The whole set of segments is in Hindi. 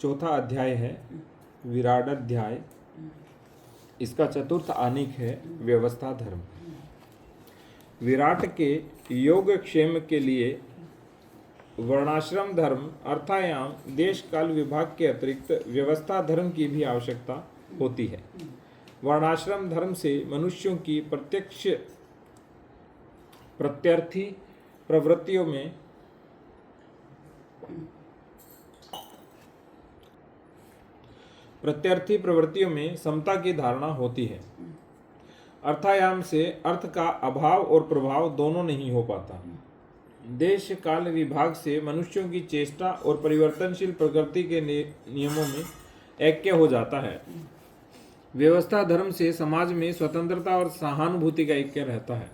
चौथा अध्याय है विराट अध्याय। इसका चतुर्थ आनिक है व्यवस्था धर्म। विराट के योग क्षेम के लिए वर्णाश्रम धर्म अर्थायाम देश काल विभाग के अतिरिक्त व्यवस्था धर्म की भी आवश्यकता होती है। वर्णाश्रम धर्म से मनुष्यों की प्रत्यर्थी प्रवृत्तियों में समता की धारणा होती है। अर्थायाम से अर्थ का अभाव और प्रभाव दोनों नहीं हो पाता। देश काल विभाग से मनुष्यों की चेष्टा और परिवर्तनशील प्रकृति के नियमों में ऐक्य हो जाता है। व्यवस्था धर्म से समाज में स्वतंत्रता और सहानुभूति का ऐक्य रहता है।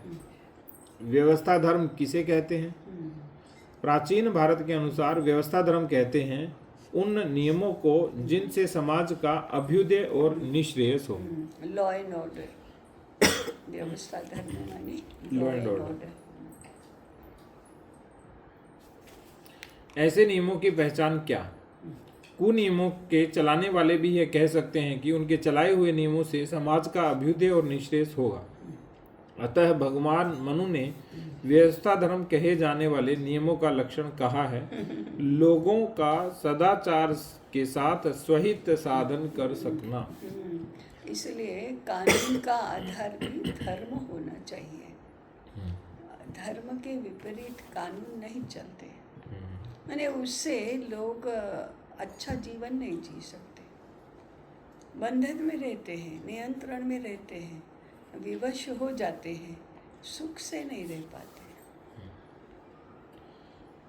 व्यवस्था धर्म किसे कहते हैं? प्राचीन भारत के अनुसार व्यवस्था धर्म कहते हैं उन नियमों को जिनसे समाज का अभ्युदय और निःश्रेयस हो। Law and order. व्यवस्था धर्म माने लॉ एंड ऑर्डर। ऐसे नियमों की पहचान क्या? कुनियमों के चलाने वाले भी यह कह सकते हैं कि उनके चलाए हुए नियमों से समाज का अभ्युदय और निःश्रेयस होगा। अतः भगवान मनु ने व्यवस्था धर्म कहे जाने वाले नियमों का लक्षण कहा है, लोगों का सदाचार के साथ स्वहित साधन कर सकना। इसलिए कानून का आधार भी धर्म होना चाहिए। धर्म के विपरीत कानून नहीं चलते, माने उससे लोग अच्छा जीवन नहीं जी सकते। बंधन में रहते हैं, नियंत्रण में रहते हैं, विवश हो जाते हैं, सुख से नहीं रह पाते।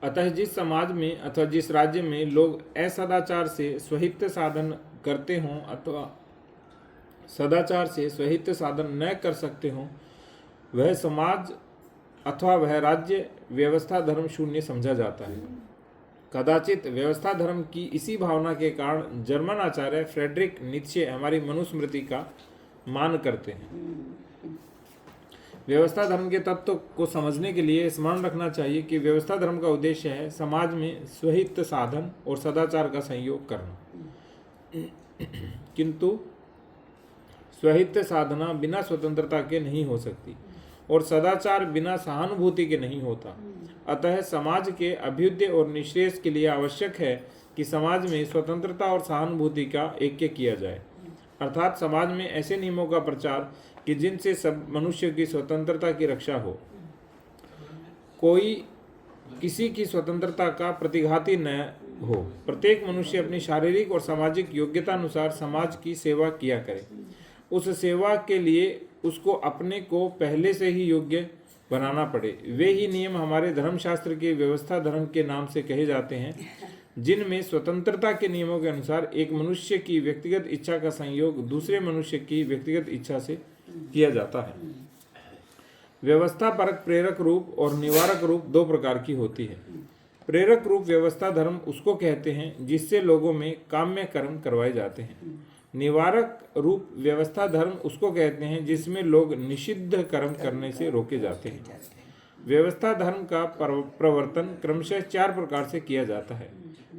अतः जिस समाज में अथवा जिस राज्य में लोग असदाचार से स्वहित साधन करते हों अथवा सदाचार से स्वहित साधन न कर सकते हों, वह समाज अथवा वह राज्य व्यवस्था धर्म शून्य समझा जाता है। कदाचित व्यवस्था धर्म की इसी भावना के कारण जर्मन आचार्य फ्रेडरिक नीत्शे हमारी मनुस्मृति का मान करते हैं। व्यवस्था धर्म के तत्व को समझने के लिए स्मरण रखना चाहिए कि व्यवस्था धर्म का उद्देश्य है समाज में स्वहित साधन और सदाचार का संयोग करना। किंतु स्वहित साधना बिना स्वतंत्रता के नहीं हो सकती और सदाचार बिना सहानुभूति के नहीं होता। अतः समाज के अभ्युदय और निःश्रेयस के लिए आवश्यक है कि समाज में स्वतंत्रता और सहानुभूति का ऐक्य किया जाए, अर्थात समाज में ऐसे नियमों का प्रचार कि जिनसे सब मनुष्य की स्वतंत्रता की रक्षा हो। कोई किसी की स्वतंत्रता का प्रतिघाती न हो। प्रत्येक मनुष्य अपनी शारीरिक और सामाजिक योग्यता अनुसार समाज की सेवा किया करे। उस सेवा के लिए उसको अपने को पहले से ही योग्य बनाना पड़े। वे ही नियम हमारे धर्मशास्त्र के व्यवस्था धर्म के नाम से कहे जाते हैं, जिनमें स्वतंत्रता के नियमों के अनुसार एक मनुष्य की व्यक्तिगत इच्छा का संयोग दूसरे मनुष्य की व्यक्तिगत इच्छा से किया जाता है। व्यवस्था परक प्रेरक रूप और निवारक रूप दो प्रकार की होती है। प्रेरक रूप व्यवस्था धर्म उसको कहते हैं जिससे लोगों में काम्य कर्म करवाए जाते हैं। निवारक रूप व्यवस्था धर्म उसको कहते हैं जिसमें लोग निषिद्ध कर्म करने से रोके जाते हैं। व्यवस्था धर्म का प्रवर्तन क्रमशः चार प्रकार से किया जाता है: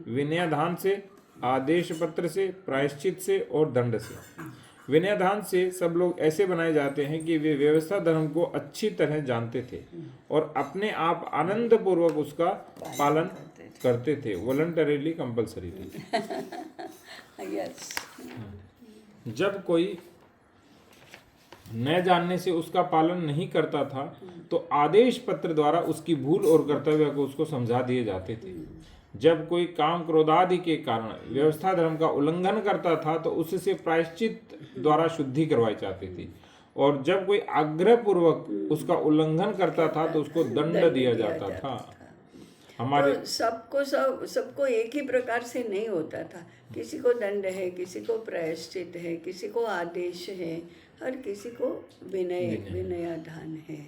विनयाधान से, आदेश पत्र से, प्रायश्चित से और दंड से। विनयाधान से सब लोग ऐसे बनाए जाते हैं कि वे व्यवस्था धर्म को अच्छी तरह जानते थे और अपने आप आनंद पूर्वक उसका पालन करते थे, वॉलंटरीली, कंपल्सरीली। जब कोई न जानने से उसका पालन नहीं करता था तो आदेश पत्र द्वारा उसकी भूल और कर्तव्य को उसको समझा दिए जाते थे। जब कोई काम क्रोधादि के कारण व्यवस्था धर्म का उल्लंघन करता था तो उससे प्रायश्चित द्वारा शुद्धि करवाई जाती थी, और जब कोई आग्रह पूर्वक उसका उल्लंघन करता था तो उसको दंड दिया जाता था। हमारे तो सबको एक ही प्रकार से नहीं होता था। किसी को दंड है, किसी को प्रायश्चित है, किसी को आदेश है, हर किसी को विनयाधान है।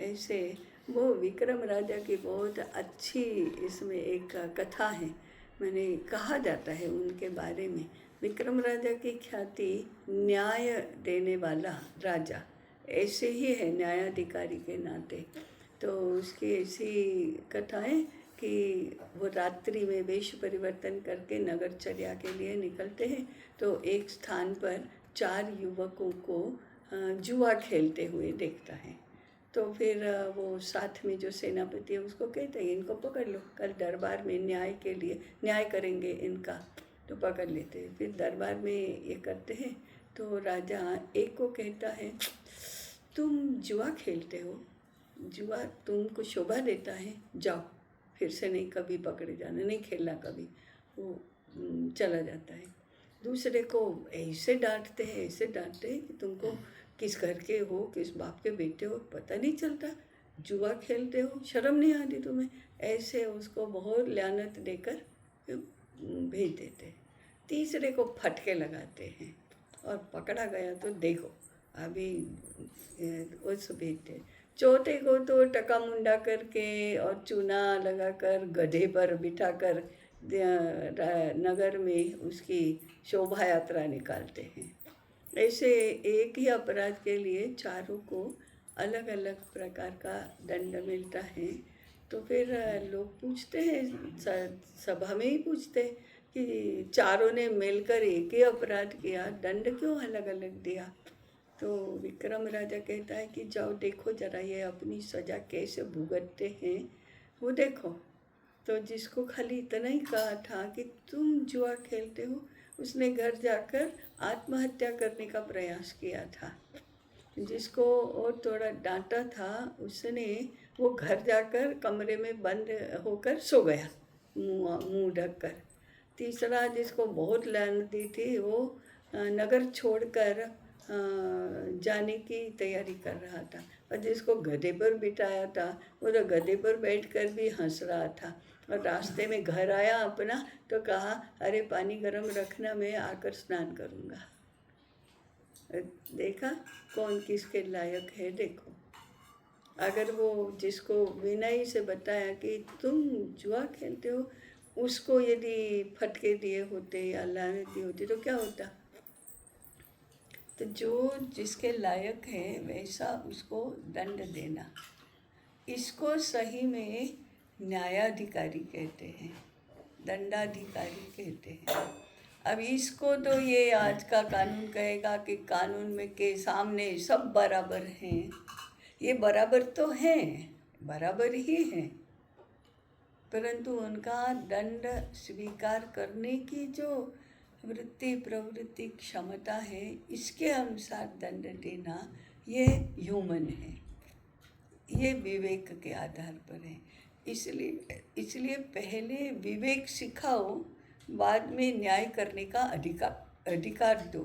ऐसे वो विक्रम राजा की बहुत अच्छी इसमें एक कथा है। मैंने कहा जाता है उनके बारे में, विक्रम राजा की ख्याति न्याय देने वाला राजा ऐसे ही है, न्यायाधिकारी के नाते। तो उसकी ऐसी कथा है कि वो रात्रि में वेश परिवर्तन करके नगरचर्या के लिए निकलते हैं, तो एक स्थान पर 4 युवकों को जुआ खेलते हुए देखता है। तो फिर वो साथ में जो सेनापति है उसको कहते हैं इनको पकड़ लो, कल दरबार में न्याय के लिए न्याय करेंगे इनका, तो पकड़ लेते हैं। फिर दरबार में ये करते हैं तो राजा एक को कहता है तुम जुआ खेलते हो, जुआ तुमको शोभा देता है, जाओ फिर से नहीं कभी पकड़े जाना, नहीं खेलना कभी। वो चला जाता है। दूसरे को ऐसे डांटते हैं कि तुमको किस घर के हो, किस बाप के बेटे हो, पता नहीं चलता, जुआ खेलते हो, शर्म नहीं आती तुम्हें, ऐसे उसको बहुत लानत देकर भेज देते हैं। तीसरे को फटके लगाते हैं और पकड़ा गया तो देखो अभी उस भेजते। चौथे को तो टका मुंडा करके और चूना लगाकर गधे पर बिठाकर नगर में उसकी शोभा यात्रा निकालते हैं। ऐसे एक ही अपराध के लिए चारों को अलग अलग प्रकार का दंड मिलता है। तो फिर लोग पूछते हैं, सभा में ही पूछते हैं कि चारों ने मिलकर एक ही अपराध किया, दंड क्यों अलग अलग दिया? तो विक्रम राजा कहता है कि जाओ देखो जरा ये अपनी सज़ा कैसे भुगतते हैं, वो देखो। तो जिसको खाली इतना ही कहा था कि तुम जुआ खेलते हो, उसने घर जाकर आत्महत्या करने का प्रयास किया था। जिसको और थोड़ा डांटा था उसने वो घर जाकर कमरे में बंद होकर सो गया, मुंह ढककर। तीसरा जिसको बहुत लानत दी थी वो नगर छोड़कर जाने की तैयारी कर रहा था, और जिसको गधे पर बिठाया था वो तो गधे पर बैठकर भी हंस रहा था। और रास्ते में घर आया अपना तो कहा अरे पानी गर्म रखना, मैं आकर स्नान करूँगा। देखा कौन किसके लायक है। देखो अगर वो जिसको विनय से बताया कि तुम जुआ खेलते हो, उसको यदि फटके दिए होते या लानत दी होती तो क्या होता? तो जो जिसके लायक है वैसा उसको दंड देना, इसको सही में न्यायाधिकारी कहते हैं, दंडाधिकारी कहते हैं। अब इसको तो ये आज का कानून कहेगा कि कानून में के सामने सब बराबर हैं। ये बराबर तो हैं, बराबर ही हैं, परंतु उनका दंड स्वीकार करने की जो वृत्ति प्रवृत्ति क्षमता है, इसके अनुसार दंड देना ये ह्यूमन है, ये विवेक के आधार पर है। इसलिए पहले विवेक सिखाओ, बाद में न्याय करने का अधिकार दो।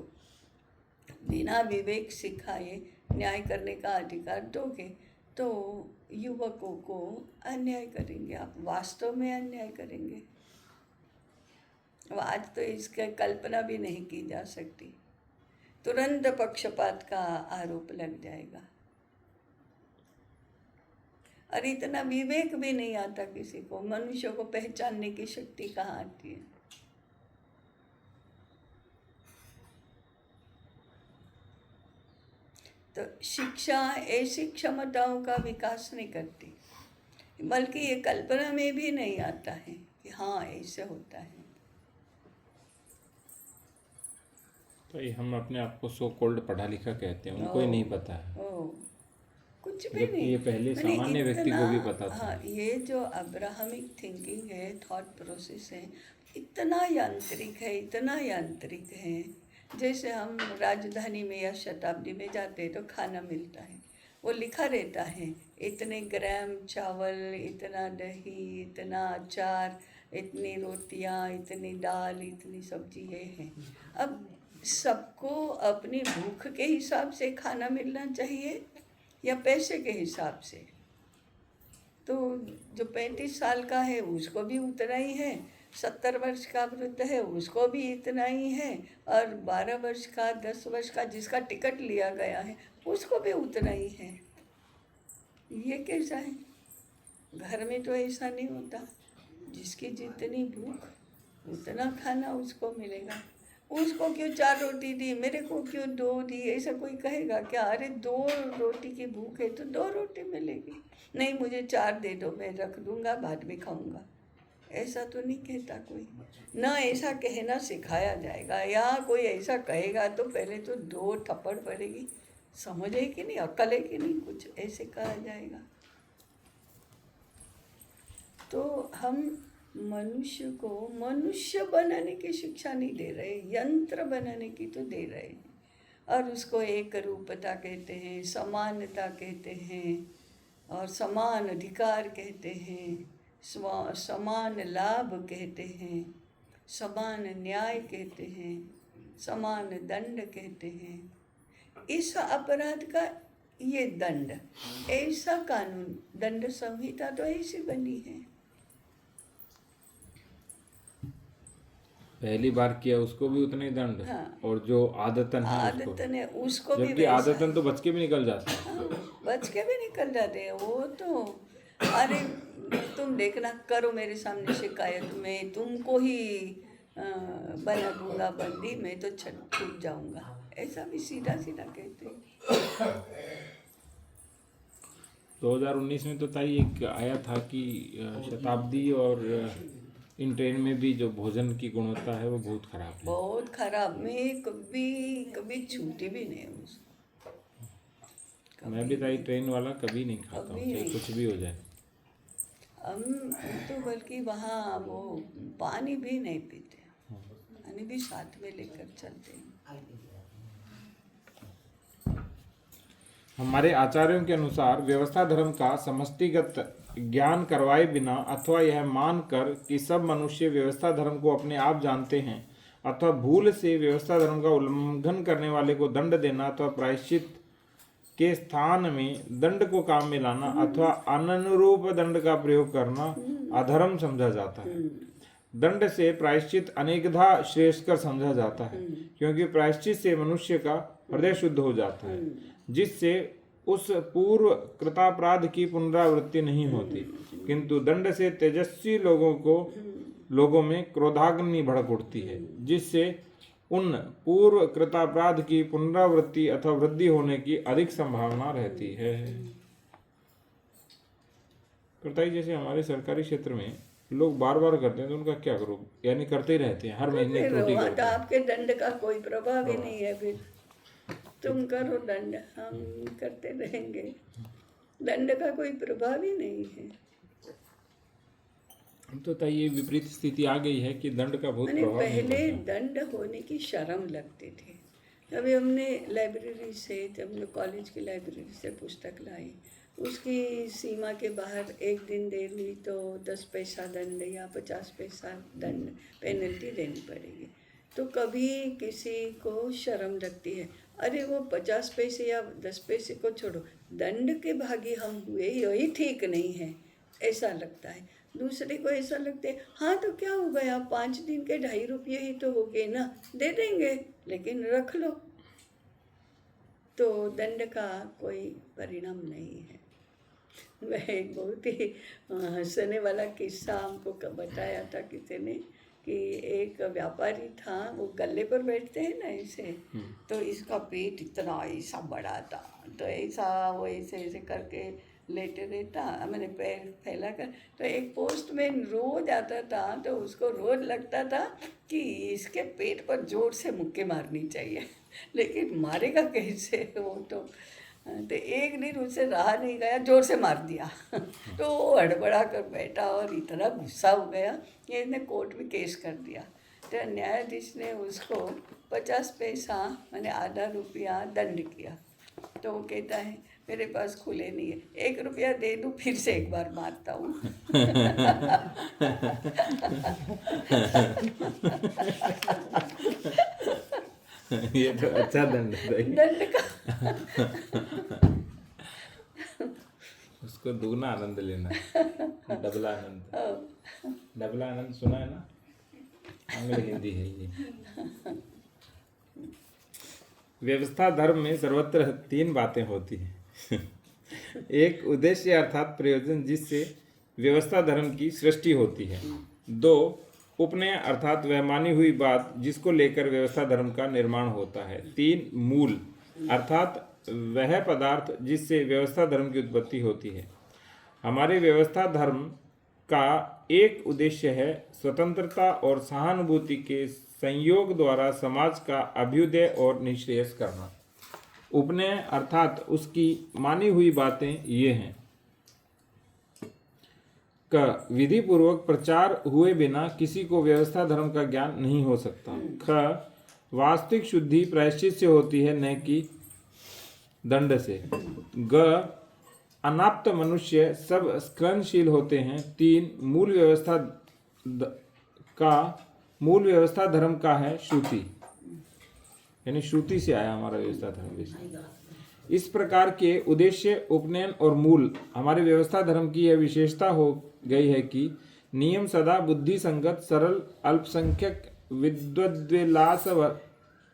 बिना विवेक सिखाए न्याय करने का अधिकार दोगे तो युवकों को अन्याय करेंगे, आप वास्तव में अन्याय करेंगे। अब आज तो इसका कल्पना भी नहीं की जा सकती, तुरंत पक्षपात का आरोप लग जाएगा। और इतना विवेक भी नहीं आता किसी को, मनुष्य को पहचानने की शक्ति कहाँ आती है? तो शिक्षा ऐसी क्षमताओं का विकास नहीं करती, बल्कि ये कल्पना में भी नहीं आता है कि हाँ ऐसे होता है। तो ये हम अपने आप को सो कॉल्ड पढ़ा लिखा कहते हैं, उनको ही नहीं पता है। कुछ भी नहीं, ये पहले सामान्य व्यक्ति को भी पता था। हाँ, ये जो अब्राहमिक थिंकिंग है, थॉट प्रोसेस है, इतना यांत्रिक है, इतना यांत्रिक है। जैसे हम राजधानी में या शताब्दी में जाते हैं तो खाना मिलता है, वो लिखा रहता है इतने ग्राम चावल, इतना दही, इतना अचार, इतनी रोटियां, इतनी दाल, इतनी सब्जी, ये है। अब सबको अपनी भूख के हिसाब से खाना मिलना चाहिए या पैसे के हिसाब से? तो जो 35 साल का है उसको भी उतना ही है, 70 वर्ष का वृद्ध है उसको भी इतना ही है, और 12 वर्ष का, 10 वर्ष का जिसका टिकट लिया गया है उसको भी उतना ही है। ये कैसा है? घर में तो ऐसा नहीं होता, जिसकी जितनी भूख उतना खाना उसको मिलेगा। उसको क्यों 4 रोटी दी, मेरे को क्यों 2 दी, ऐसा कोई कहेगा क्या? अरे 2 रोटी की भूख है तो 2 रोटी मिलेगी। नहीं मुझे 4 दे दो, मैं रख दूंगा, बाद में खाऊंगा, ऐसा तो नहीं कहता कोई। ना ऐसा कहना सिखाया जाएगा, या कोई ऐसा कहेगा तो पहले तो 2 थप्पड़ पड़ेगी, समझ है कि नहीं, अक्ल है कि नहीं, कुछ ऐसे कहा जाएगा। तो हम मनुष्य को मनुष्य बनाने की शिक्षा नहीं दे रहे, यंत्र बनाने की तो दे रहे हैं। और उसको एक रूपता कहते हैं, समानता कहते हैं, और समान अधिकार कहते हैं, समान लाभ कहते हैं, समान न्याय कहते हैं, समान दंड कहते हैं। इस अपराध का ये दंड, ऐसा कानून, दंड संहिता तो ऐसी बनी है। पहली बार किया उसको भी उतना ही दंड, हाँ। और जो आदतन है उसको, आदतन है उसको भी जबकि वैसा आदतन तो बच के भी निकल जाता है। हाँ, बच के भी निकल जाते हैं वो तो। अरे तुम देखना, करो मेरे सामने शिकायत, मैं तुमको ही बना दूंगा बंदी, मैं तो छूट जाऊंगा, ऐसा भी सीधा सीधा कहते हैं। 2019 में तो ताई एक आया था कि शताब्दी और इन ट्रेन में भी जो भोजन की गुणवत्ता है वो बहुत खराब है। बहुत खराब, मैं कभी छूटी भी नहीं हूँ उसको। मैं भी ताई ट्रेन वाला कभी नहीं खाता हूँ, कभी चाहे नहीं। कुछ भी हो जाए। हम तो बल्कि वहाँ वो पानी भी नहीं पीते, पानी भी साथ में लेकर चलते हैं। हमारे आचार्यों के अनुसार व्यवस्था धर्म का समष्टिगत ज्ञान करवाए बिना, अथवा यह मानकर कि सब मनुष्य व्यवस्था धर्म को अपने आप जानते हैं, अथवा भूल से व्यवस्था धर्म का उल्लंघन करने वाले को दंड देना, अथवा प्रायश्चित के स्थान में दंड को काम में लाना, अथवा अनुरूप दंड का प्रयोग करना अधर्म समझा जाता है। दंड से प्रायश्चित अनेकधा श्रेष्ठकर समझा जाता है, क्योंकि प्रायश्चित से मनुष्य का हृदय शुद्ध हो जाता है, जिससे उस पूर्व कृतापराध की पुनरावृत्ति नहीं होती। किंतु दंड से तेजस्वी लोगों में क्रोधाग्नि भड़क उठती है, जिससे उन पूर्व कृतापराध की पुनरावृत्ति अथवा वृद्धि होने की अधिक संभावना रहती है। करता ही जैसे हमारे सरकारी क्षेत्र में लोग बार बार करते हैं, तो उनका क्या करो, यानी करते ही रहते हैं, हर महीने त्रुटि तो करते हैं। आपके दंड का कोई प्रभाव ही नहीं है, फिर तुम करो दंड, हम करते रहेंगे, दंड का कोई प्रभाव ही नहीं है। तो ताई ये विपरीत स्थिति आ गई है कि दंड का बहुत मैंने प्रभाव नहीं पहले पड़ता। दंड होने की शर्म लगती थी। अभी हमने लाइब्रेरी से, जब मैं कॉलेज की लाइब्रेरी से पुस्तक लाई, उसकी सीमा के बाहर एक दिन देर हुई तो 10 पैसा दंड या 50 पैसा दंड पेनल्टी देनी पड़ेगी। तो कभी किसी को शर्म लगती है, अरे वो 50 पैसे या 10 पैसे को छोड़ो, दंड के भागी हम हुए, यही ठीक नहीं है, ऐसा लगता है। दूसरे को ऐसा लगता है, हाँ तो क्या हो गया, 5 दिन के 2.5 रुपये ही तो हो गए ना, दे देंगे, लेकिन रख लो। तो दंड का कोई परिणाम नहीं है। वह एक बहुत ही हंसने वाला किस्सा हमको बताया था किसी ने, कि एक व्यापारी था, वो गले पर बैठते हैं ना ऐसे, तो इसका पेट इतना ऐसा बड़ा था, तो ऐसा वो ऐसे ऐसे करके लेटे रहता, मैंने पैर फैला कर। तो एक पोस्टमैन रोज आता था, तो उसको रोज लगता था कि इसके पेट पर जोर से मुक्के मारनी चाहिए, लेकिन मारेगा कैसे वो तो एक दिन उससे रहा नहीं गया, जोर से मार दिया। तो वो हड़बड़ा कर बैठा और इतना गुस्सा हो गया कि इसने कोर्ट में केस कर दिया। तो न्यायाधीश ने उसको 50 पैसा मैंने आधा रुपया दंड किया। तो वो कहता है, मेरे पास खुले नहीं है, 1 रुपया दे दूँ, फिर से एक बार मारता हूँ। ये तो अच्छा दंड है। दंड का उसको दुगना आनंद लेना, डबला आनंद। डबला आनंद सुना है ना, अंग्रेजी हिंदी है ये। व्यवस्था धर्म में सर्वत्र 3 बातें होती हैं। एक उद्देश्य अर्थात प्रयोजन, जिससे व्यवस्था धर्म की सृष्टि होती है। 2 उपनय अर्थात वह मानी हुई बात जिसको लेकर व्यवस्था धर्म का निर्माण होता है। 3 मूल अर्थात वह पदार्थ जिससे व्यवस्था धर्म की उत्पत्ति होती है। हमारे व्यवस्था धर्म का एक उद्देश्य है स्वतंत्रता और सहानुभूति के संयोग द्वारा समाज का अभ्युदय और निःश्रेयस करना। उपनय अर्थात उसकी मानी हुई बातें ये हैं का विधि पूर्वक प्रचार हुए बिना किसी को व्यवस्था धर्म का ज्ञान नहीं हो सकता। ख वास्तविक शुद्धि प्रायश्चित से होती है न कि दंड से। ग अनाप्त मनुष्य सब स्खलनशील होते हैं। 3 मूल व्यवस्था धर्म का है श्रुति, यानी श्रुति से आया हमारा व्यवस्था धर्म। इस प्रकार के उद्देश्य उपनयन और मूल हमारे व्यवस्था धर्म की यह विशेषता हो गई है कि नियम सदा बुद्धि संगत, सरल, अल्पसंख्यक, विद्वद्विलास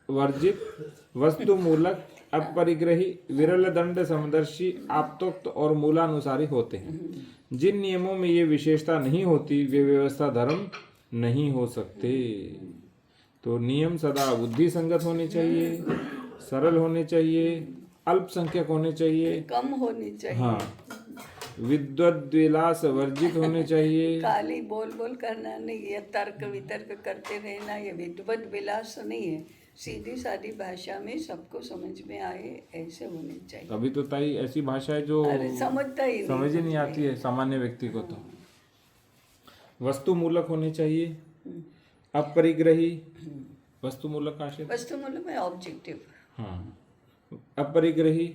वर्जित, वस्तु मूलक, अपरिग्रही, विरल दंड समदर्शी, आप्तोक्त और मूलानुसारी होते हैं। जिन नियमों में ये विशेषता नहीं होती वे व्यवस्था धर्म नहीं हो सकते। तो नियम सदा बुद्धि संगत होने चाहिए, सरल होने चाहिए, अल्पसंख्यक होने चाहिए, कम होनी चाहिए, हाँ, विद्वद्विलास वर्जित होने चाहिए। खाली बोल बोल करना नहीं, ये तर्क वितर्क करते रहना, ये विद्वत विलास नहीं है। सीधी सादी भाषा में सबको समझ में आए ऐसे होने चाहिए। अभी तो ताई ऐसी भाषा है जो समझता ही नहीं, समझ ही नहीं आती है सामान्य व्यक्ति को। तो वस्तु मूलक होने चाहिए, अपरिग्रही, वस्तु मूलक आशय, वस्तु मूलक में ऑब्जेक्टिव, हाँ, अपरिग्रही,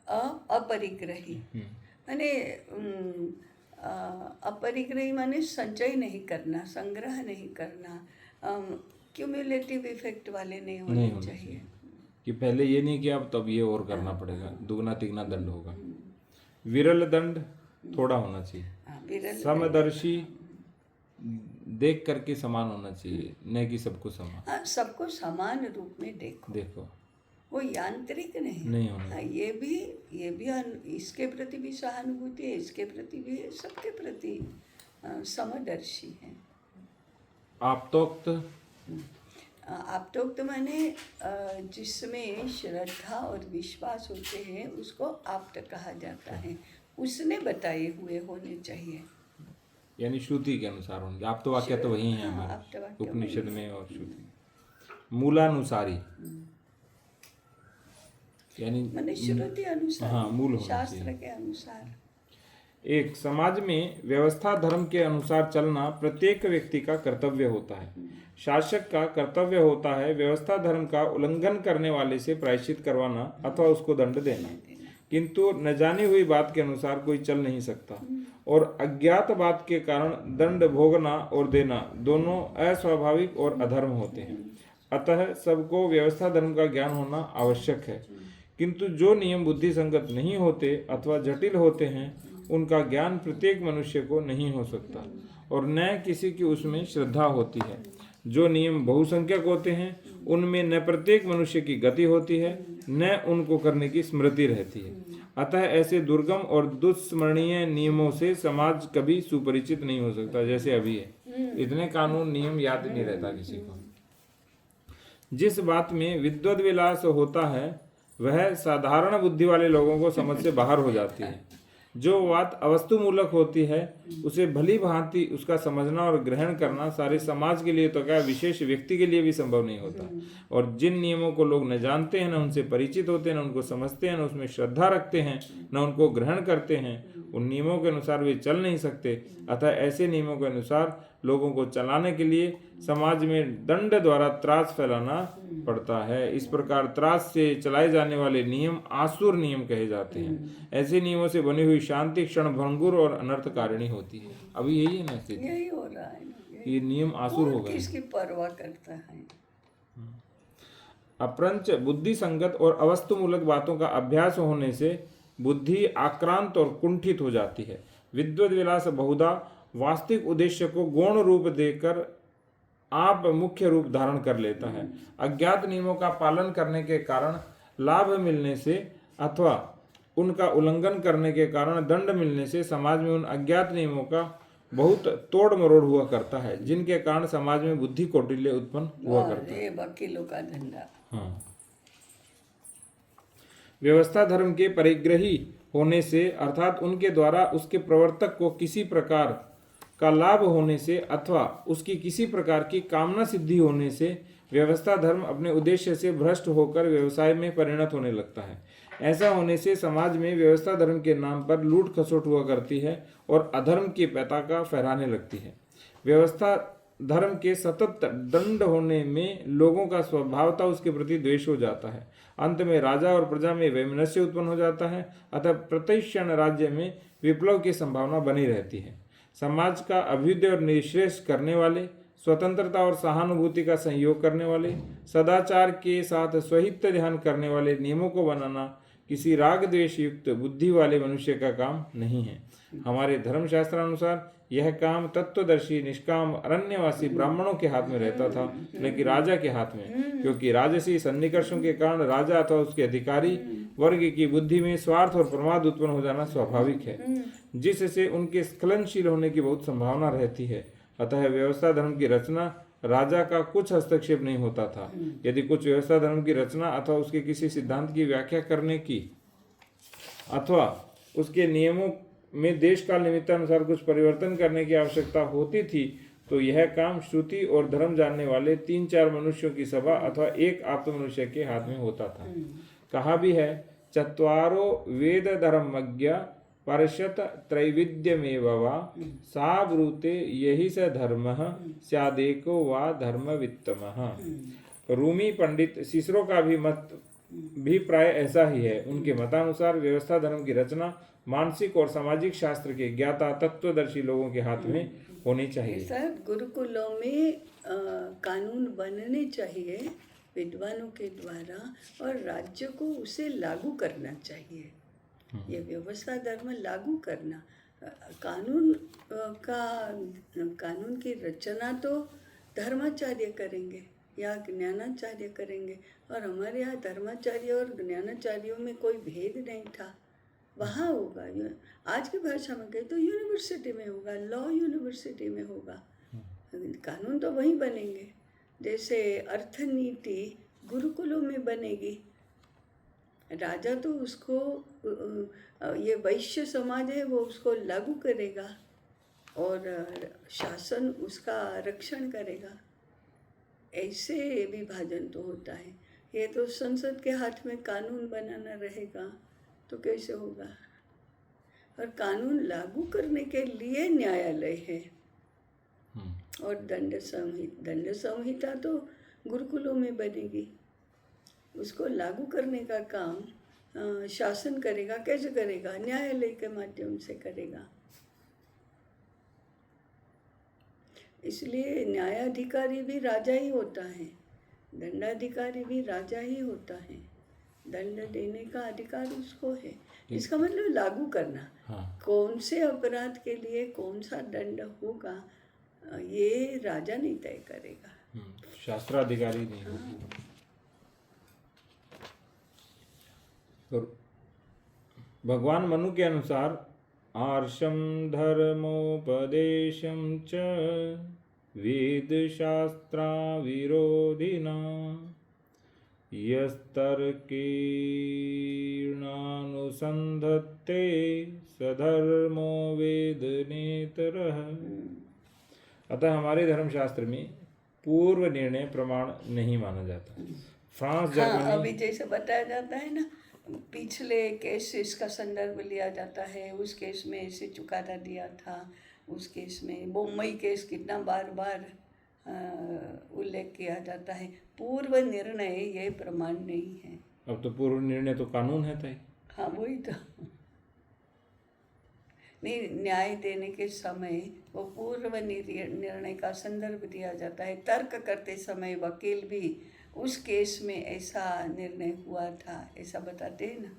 अपरिग्रही माने अपरिग्रही माने संचय नहीं करना, संग्रह नहीं करना, क्यूमुलेटिव इफेक्ट वाले नहीं होने चाहिए। कि पहले ये नहीं किया अब तब ये और करना पड़ेगा, दुगना तिगना दंड होगा। विरल दंड थोड़ा होना चाहिए। समदर्शी, देख करके समान होना चाहिए, न कि सबको समान। सबको समान रूप में देखो, वो यांत्रिक नहीं होना। ये भी इसके प्रति भी सहानुभूति है, इसके प्रति भी है, सबके प्रति समदर्शी है। आप्तोक्त, आप्तोक्त माने जिसमें श्रद्धा और विश्वास होते हैं उसको आप्त कहा जाता है, उसने बताए हुए होने चाहिए, यानी श्रुति के अनुसार होंगे। आप तो वाक्य तो वही है हमारे उपनिषद में और श्रुति। मूलानुसारी यानी माने श्रुति अनुसार, हाँ, मूल होना शास्त्र चाहिए। के अनुसार। एक समाज में व्यवस्था धर्म के अनुसार चलना प्रत्येक व्यक्ति का कर्तव्य होता है। शासक का कर्तव्य होता है व्यवस्था धर्म का उल्लंघन करने वाले से प्रायश्चित करवाना अथवा उसको दंड देना, किंतु न जानी हुई बात के अनुसार कोई चल नहीं सकता और अज्ञात बात के कारण दंड भोगना और देना दोनों अस्वाभाविक और अधर्म होते हैं। अतः सबको व्यवस्था धर्म का ज्ञान होना आवश्यक है, किंतु जो नियम बुद्धि संगत नहीं होते अथवा जटिल होते हैं उनका ज्ञान प्रत्येक मनुष्य को नहीं हो सकता और न किसी की उसमें श्रद्धा होती है। जो नियम बहुसंख्यक होते हैं उनमें न प्रत्येक मनुष्य की गति होती है न उनको करने की स्मृति रहती है। अतः ऐसे दुर्गम और दुस्मरणीय नियमों से समाज कभी सुपरिचित नहीं हो सकता। जैसे अभी है, इतने कानून नियम याद नहीं रहता किसी को। जिस बात में विद्वद विलास होता है वह साधारण बुद्धि वाले लोगों को समझ से बाहर हो जाती है। जो बात अवस्तु मूलक होती है उसे भली भांति उसका समझना और ग्रहण करना सारे समाज के लिए तो क्या विशेष व्यक्ति के लिए भी संभव नहीं होता। और जिन नियमों को लोग न जानते हैं, न उनसे परिचित होते हैं, न उनको समझते हैं, न उसमें श्रद्धा रखते हैं, न उनको ग्रहण करते हैं, उन नियमों के अनुसार वे चल नहीं सकते। अतः ऐसे नियमों के अनुसार लोगों को चलाने के लिए समाज में दंड द्वारा त्रास फैलाना पड़ता है। इस प्रकार त्रास से चलाए जाने वाले नियम आसुर नियम कहे जाते हैं। ऐसे नियमों से बनी हुई शांति क्षण भंगुर और अनर्थकारिणी होती है। अभी यही है ना स्थिति, यही हो रहा है ना, ये नियम आसुर हो गए। किसकी परवाह करता है। अपरंच बुद्धि संगत और अवस्तु मूलक बातों का अभ्यास होने से बुद्धि आक्रांत और कुंठित हो जाती है। विद्वद विलास बहुधा वास्तविक उद्देश्य को गौण रूप देकर आप मुख्य रूप धारण कर लेता है। अज्ञात नियमों का पालन करने के कारण लाभ मिलने से अथवा उनका उल्लंघन करने के कारण दंड मिलने से समाज में उन अज्ञात नियमों का बहुत तोड़ मरोड़ हुआ करता है, जिनके कारण समाज में बुद्धि कौटिल्य उत्पन्न हुआ करता है। ये वकीलों का धंधा। हाँ। व्यवस्था धर्म के परिग्रही होने से अर्थात उनके द्वारा उसके प्रवर्तक को किसी प्रकार का लाभ होने से अथवा उसकी किसी प्रकार की कामना सिद्धि होने से व्यवस्था धर्म अपने उद्देश्य से भ्रष्ट होकर व्यवसाय में परिणत होने लगता है। ऐसा होने से समाज में व्यवस्था धर्म के नाम पर लूट खसोट हुआ करती है और अधर्म की पताका फहराने लगती है। व्यवस्था धर्म के सतत दंड होने में लोगों का स्वभावतः उसके प्रति द्वेष हो जाता है। अंत में राजा और प्रजा में वैमनस्य उत्पन्न हो जाता है। अतः प्रत्येक क्षण राज्य में विप्लव की संभावना बनी रहती है। समाज का अभ्युदय और निःश्रेष करने वाले, स्वतंत्रता और सहानुभूति का संयोग करने वाले, सदाचार के साथ स्वहित ध्यान करने वाले नियमों को बनाना किसी राग द्वेष युक्त बुद्धि वाले मनुष्य का काम नहीं है। हमारे धर्मशास्त्रानुसार यह काम तत्वदर्शी निष्काम अरण्यवासी ब्राह्मणों के हाथ में रहता था, न कि राजा के हाथ में, क्योंकि राजसी सन्निकर्षों के कारण राजा अथवा उसके अधिकारी वर्ग की बुद्धि में स्वार्थ और प्रमाद उत्पन्न हो जाना स्वाभाविक है, जिससे उनके स्खलनशील होने की बहुत संभावना रहती है। अतः व्यवस्था धर्म की रचना राजा का कुछ हस्तक्षेप नहीं होता था। यदि कुछ व्यवस्था धर्म की रचना अथवा उसके किसी सिद्धांत की व्याख्या करने की अथवा उसके नियमों में देश काल निमित्तानुसार कुछ परिवर्तन करने की आवश्यकता होती थी, तो यह काम श्रुति और धर्म जानने वाले 3-4 मनुष्यों की सभा अथवा एक आप्त मनुष्य के हाथ में होता था। कहा भी है, चत्वारो वेद धर्मज्ञ परशत त्रैविध्यमेव वा सा ब्रूते यही स धर्मः स्यादेको वा धर्मवित्तमः। रूमी पंडित सिसरो का भी मत भी प्राय ऐसा ही है। उनके मतानुसार व्यवस्था धर्म की रचना मानसिक और सामाजिक शास्त्र के ज्ञाता तत्वदर्शी लोगों के हाथ में होनी चाहिए। सर, गुरुकुलों में कानून बनने चाहिए विद्वानों के द्वारा और राज्य को उसे लागू करना चाहिए। ये व्यवस्था धर्म लागू करना, कानून की रचना तो धर्माचार्य करेंगे या ज्ञानाचार्य करेंगे, और हमारे यहाँ धर्माचार्य और ज्ञानाचार्यों में कोई भेद नहीं था। वहाँ होगा, आज की भाषा में कहे तो यूनिवर्सिटी में होगा, लॉ यूनिवर्सिटी में होगा, कानून तो वहीं बनेंगे। जैसे अर्थनीति गुरुकुलों में बनेगी, राजा तो उसको ये वैश्य समाज है वो उसको लागू करेगा और शासन उसका रक्षण करेगा। ऐसे विभाजन तो होता है। ये तो संसद के हाथ में कानून बनाना रहेगा तो कैसे होगा। और कानून लागू करने के लिए न्यायालय है और दंड संहिता तो गुरुकुलों में बनेगी। उसको लागू करने का काम शासन करेगा। कैसे करेगा? न्यायालय के माध्यम से करेगा। इसलिए न्यायाधिकारी भी राजा ही होता है, दंडाधिकारी भी राजा ही होता है। दंड देने का अधिकार उसको है। इसका मतलब लागू करना। हाँ। कौन से अपराध के लिए कौन सा दंड होगा ये राजा नहीं तय करेगा, शास्त्राधिकारी नहीं। हाँ। तो भगवान मनु के अनुसार आर्षम धर्मोपदेशम च वेद शास्त्रा विरोधिना यस्तर्केणानुसन्धत्ते सधर्मो वेद नेतरः। अतः हमारे धर्मशास्त्र में पूर्व निर्णय प्रमाण नहीं माना जाता। फ्रांस जर्मनी, अभी जैसे बताया जाता है ना, पिछले केस से इसका संदर्भ लिया जाता है, उस केस में ऐसे चुकादा दिया था, उस केस में बम्बई केस कितना बार बार उल्लेख किया जाता है। पूर्व निर्णय ये प्रमाण नहीं है। अब तो पूर्व निर्णय तो कानून है तय। हाँ, वही तो। नहीं, न्याय देने के समय वो पूर्व निर्णय का संदर्भ दिया जाता है। तर्क करते समय वकील भी उस केस में ऐसा निर्णय हुआ था ऐसा बताते हैं ना।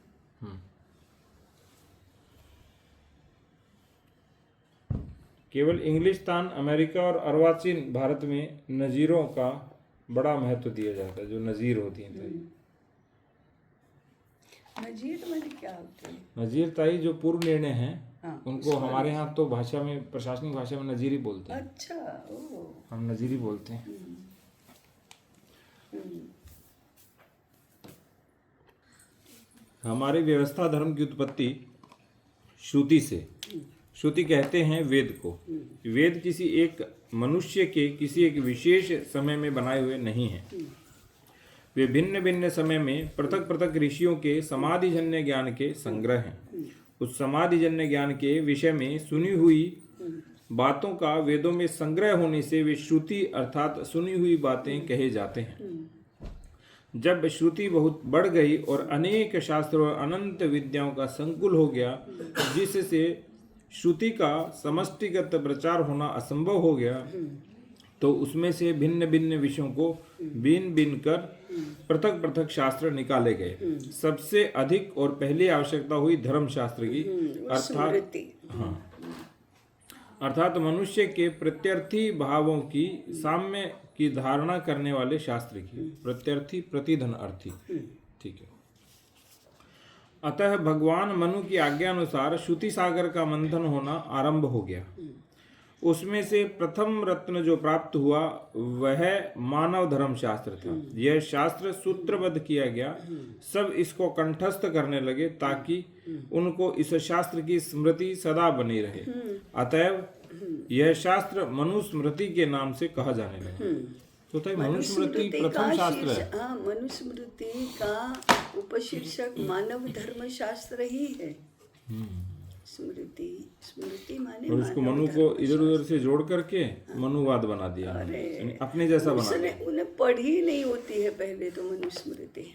केवल इंग्लिस्तान, अमेरिका और अर्वाचीन भारत में नजीरों का बड़ा महत्व दिया जाता है, जो नजीर होती हैं। नजीर मतलब क्या होती है? नजीर ताई जो पूर्व निर्णय है हाँ, उनको हमारे यहाँ तो भाषा में, प्रशासनिक भाषा में नजीरी बोलते हैं। अच्छा, ओ, हम नजीरी बोलते हैं। हमारी व्यवस्था धर्म की उत्पत्ति श्रुति से। श्रुति कहते हैं वेद को। वेद किसी एक मनुष्य के किसी एक विशेष समय में बनाए हुए नहीं हैं। वे भिन्न भिन्न समय में पृथक पृथक ऋषियों के समाधिजन्य ज्ञान के संग्रह हैं। उस समाधिजन्य ज्ञान के विषय में सुनी हुई बातों का वेदों में संग्रह होने से वे श्रुति अर्थात सुनी हुई बातें कहे जाते हैं। जब श्रुति बहुत बढ़ गई और अनेक शास्त्रों और अनंत विद्याओं का संकुल हो गया, जिससे श्रुति का समष्टिगत प्रचार होना असंभव हो गया, तो उसमें से भिन्न भिन्न विषयों को बीन बीन कर पृथक पृथक शास्त्र निकाले गए। सबसे अधिक और पहली आवश्यकता हुई धर्मशास्त्र की, अर्थात मनुष्य के प्रत्यर्थी भावों की साम्य की धारणा करने वाले शास्त्र की। प्रत्यर्थी प्रतिधन अर्थी, ठीक है। अतः भगवान मनु की आज्ञा अनुसार श्रुति सागर का मंथन होना आरंभ हो गया। उसमें से प्रथम रत्न जो प्राप्त हुआ वह मानव धर्म शास्त्र था। यह शास्त्र सूत्रबद्ध किया गया। सब इसको कंठस्थ करने लगे ताकि उनको इस शास्त्र की स्मृति सदा बनी रहे। अतएव यह शास्त्र मनुस्मृति के नाम से कहा जाने लगा। तो मनुस्मृति प्रथम शास्त्र है। हाँ, मनुस्मृति का उपशीर्षक मानव धर्म शास्त्र ही है। स्मृति, स्मृति माने और उसको मनु को इधर उधर से जोड़ करके मनुवाद बना दिया, अपने जैसा बना दिया। उन्हें पढ़ी नहीं होती है पहले तो मनुस्मृति।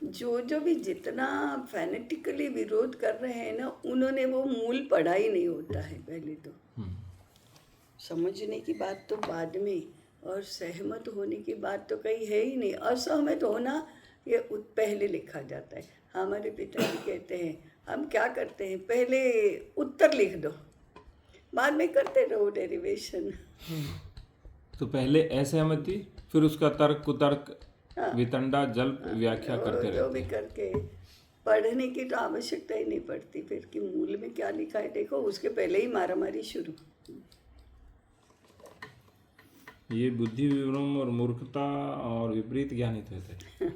जो भी जितना फैनेटिकली विरोध कर रहे हैं ना, उन्होंने वो मूल पढ़ा ही नहीं होता है पहले तो। समझने की बात तो बाद में, और सहमत होने की बात तो कहीं है ही नहीं। असहमत होना ये पहले लिखा जाता है। हमारे पिताजी कहते हैं हम क्या करते हैं, पहले उत्तर लिख दो, बाद में करते रहो डेरिवेशन। तो पहले असहमति, फिर उसका तर्क कुतर्क, वितंडा जल्प व्याख्या करते रहते। जो भी करके पढ़ने की तो आवश्यकता ही नहीं पड़ती फिर कि मूल में क्या लिखा है देखो, उसके पहले ही मारामारी शुरू। ये बुद्धि विभ्रम और मूर्खता और विपरीत ज्ञानित होते हैं।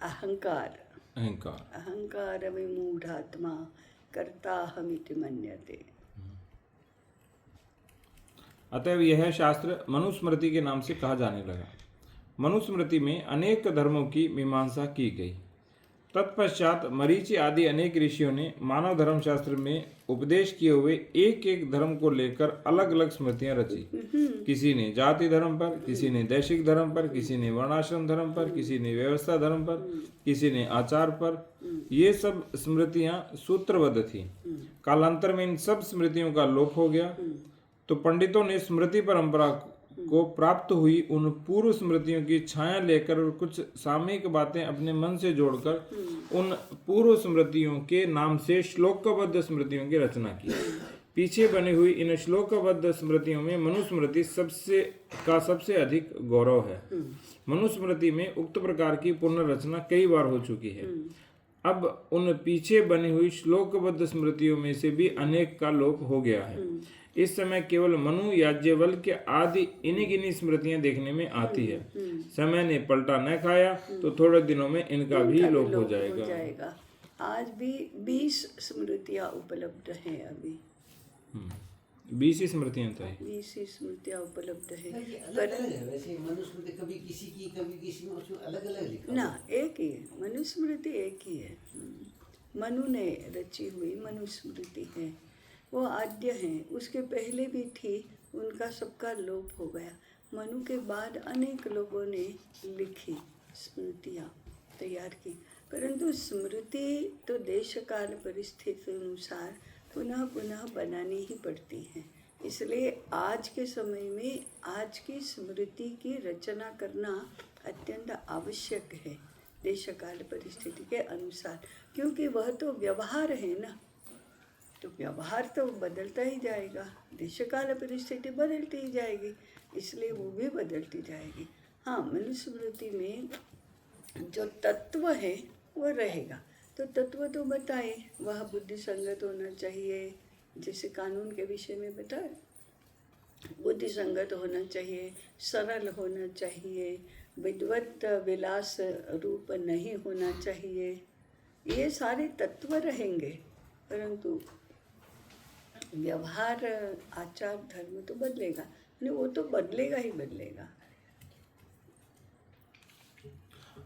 अहंकार, अहंकार, अहंकार विमूढ़ात्मा कर्ताहमिति मन्यते। अतएव यह शास्त्र मनुस्मृति के नाम से कहा जाने लगा। मनुस्मृति में अनेक धर्मों की मीमांसा की गई। तत्पश्चात मरीचि आदि अनेक ऋषियों ने मानव धर्म शास्त्र में उपदेश किए हुए एक एक धर्म को लेकर अलग अलग स्मृतियां रची। किसी ने जाति धर्म पर, किसी ने दैशिक धर्म पर, किसी ने वर्णाश्रम धर्म पर, किसी ने व्यवस्था धर्म पर, किसी ने आचार पर। ये सब स्मृतियां सूत्रबद्ध थी। कालांतर में इन सब स्मृतियों का लोप हो गया, तो पंडितों ने स्मृति परंपरा को प्राप्त हुई उन पूर्व स्मृतियों की छाया लेकर और कुछ सामयिक बातें अपने मन से जोड़कर उन पूर्व स्मृतियों के नाम से श्लोकबद्ध स्मृतियों की रचना की। पीछे बनी हुई इन श्लोकबद्ध स्मृतियों में मनुस्मृति सबसे अधिक गौरव है। मनुस्मृति में उक्त प्रकार की पुनर्रचना कई बार हो चुकी है। अब उन पीछे बनी हुई श्लोकबद्ध स्मृतियों में से भी अनेक का लोप हो गया है। इस समय केवल मनु, याज्ञवल्क्य आदि इन्हीं गिनी स्मृतियां देखने में आती है। समय ने पलटा न खाया तो थोड़े दिनों में इनका भी लोप हो जाएगा। आज भी 20 स्मृतियां उपलब्ध हैं। अभी 20 ही स्मृतियां तो है। 20 ही स्मृतियां उपलब्ध है। वैसे मनुस्मृति कभी किसी की कभी किसी में, उसमें अलग अलग लिखा ना, एक ही है मनुस्मृति, एक ही है। मनु ने रची हुई मनुस्मृति है, वो आद्य हैं। उसके पहले भी थी, उनका सबका लोप हो गया। मनु के बाद अनेक लोगों ने लिखी स्मृतियाँ तैयार की, परंतु स्मृति तो देश काल परिस्थिति अनुसार पुनः पुनः बनानी ही पड़ती है। इसलिए आज के समय में आज की स्मृति की रचना करना अत्यंत आवश्यक है देश काल परिस्थिति के अनुसार, क्योंकि वह तो व्यवहार है ना, तो व्यवहार तो बदलता ही जाएगा, देश काल परिस्थिति बदलती ही जाएगी, इसलिए वो भी बदलती जाएगी। हाँ, मनुस्मृति में जो तत्व है वो रहेगा, तो तत्व तो बताए, वह बुद्धि संगत होना चाहिए, जैसे कानून के विषय में बताए, बुद्धि संगत होना चाहिए, सरल होना चाहिए, विद्वत विलास रूप नहीं होना चाहिए, ये सारे तत्व रहेंगे, परंतु व्यवहार आचार धर्म तो बदलेगा, नहीं वो तो बदलेगा ही बदलेगा।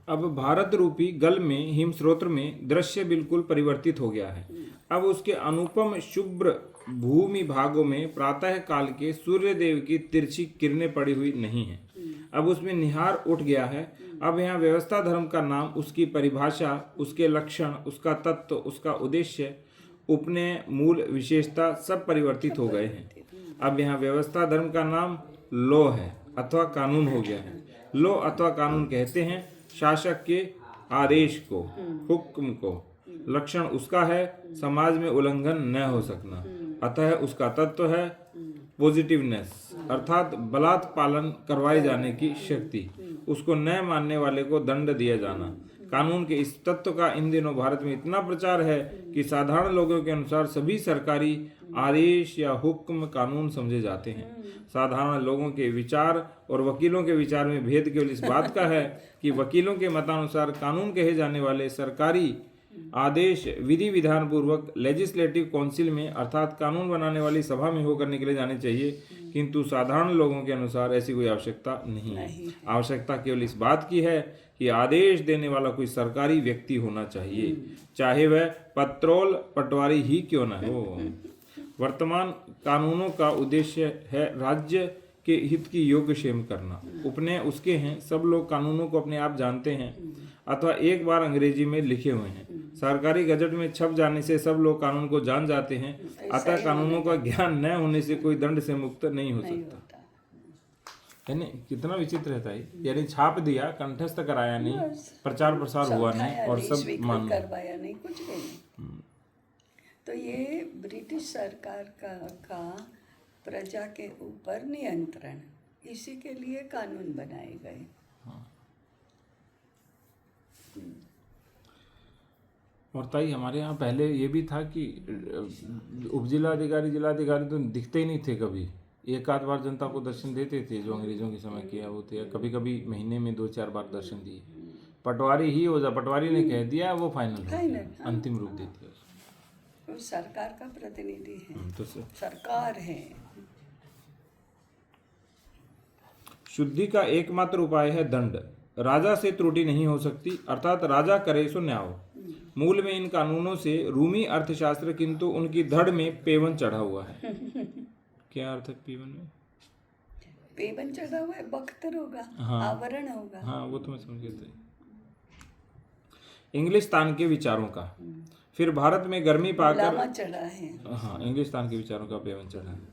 अब भारत रूपी गल में हिमस्रोत्र में दृश्य बिल्कुल परिवर्तित हो गया है। अब उसके अनुपम शुभ्र भूमि भागों में प्रातः काल के सूर्य देव की तिरछी किरणें पड़ी हुई नहीं है। अब उसमें निहार उठ गया है। अब यहाँ व्यवस्था धर्म का नाम, उसकी परिभाषा, उसके लक्षण, उसका तत्व, उसका उद्देश्य, उपनय, मूल, विशेषता सब परिवर्तित हो गए हैं। अब यहाँ व्यवस्था धर्म का नाम लॉ है अथवा कानून हो गया है। लॉ अथवा कानून कहते हैं शासक के आदेश को, हुक्म को। लक्षण उसका है समाज में उल्लंघन न हो सकना, अतः उसका तत्व है पॉजिटिवनेस, अर्थात बलात् पालन करवाए जाने की शक्ति, उसको न मानने वाले को दंड दिया जाना। कानून के इस तत्व का इन दिनों भारत में इतना प्रचार है कि साधारण लोगों के अनुसार सभी सरकारी आदेश या हुक्म कानून समझे जाते हैं। साधारण लोगों के विचार और वकीलों के विचार में भेद केवल इस बात का है कि वकीलों के मतानुसार कानून कहे जाने वाले सरकारी आदेश विधि विधान पूर्वक लेजिस्लेटिव काउंसिल में अर्थात कानून बनाने वाली सभा में होकर निकले जाने चाहिए, किंतु साधारण लोगों के अनुसार ऐसी कोई आवश्यकता नहीं है। आवश्यकता केवल इस बात की है कि आदेश देने वाला कोई सरकारी व्यक्ति होना चाहिए, चाहे वह पत्रोल पटवारी ही क्यों न हो। वर्तमान कानूनों का उद्देश्य है राज्य के हित की योग्यक्षेम करना। उपनय उसके हैं, सब लोग कानूनों को अपने आप जानते हैं अथवा एक बार अंग्रेजी में लिखे हुए हैं। सरकारी गजट में छप जाने से सब लोग कानून को जान जाते हैं, अतः कानूनों का ज्ञान न होने से कोई दंड से मुक्त नहीं हो सकता। है ना, कितना विचित्र रहता है। यानी छाप दिया, कंठस्थ कराया नहीं, प्रचार प्रसार हुआ नहीं और सब मान करवाया नहीं, कुछ भी नहीं। तो ये ब्रिटिश सरकार का प्रजा के ऊपर नियंत्रण, इसी के लिए कानून बनाए गए। और ताई हमारे यहाँ पहले ये भी था कि उपजिलाधिकारी जिलाधिकारी तो दिखते ही नहीं थे कभी। एक आध बार जनता को दर्शन देते थे, जो अंग्रेजों के समय किया वो थे, कभी कभी महीने में 2-4 बार दर्शन दिए। पटवारी ही हो जा, पटवारी ने कह दिया वो फाइनल, अंतिम रूप देती है। वो सरकार का प्रतिनिधि है, तो सरकार है। शुद्धि का एकमात्र उपाय है दंड। राजा से त्रुटि नहीं हो सकती, अर्थात राजा करे सो न्याय। मूल में इन कानूनों से रूमी अर्थशास्त्र, किंतु उनकी धड़ में पेवन चढ़ा हुआ है। क्या अर्थ है पेवन में? पेवन चढ़ा हुआ है, बख्तर होगा, आवरण होगा। हाँ वो तो मैं समझ गया था। इंग्लिस्तान के विचारों का, फिर भारत में गर्मी पाकर चढ़ा है। हाँ, इंग्लिस्तान के विचारों का पेवन चढ़ा है।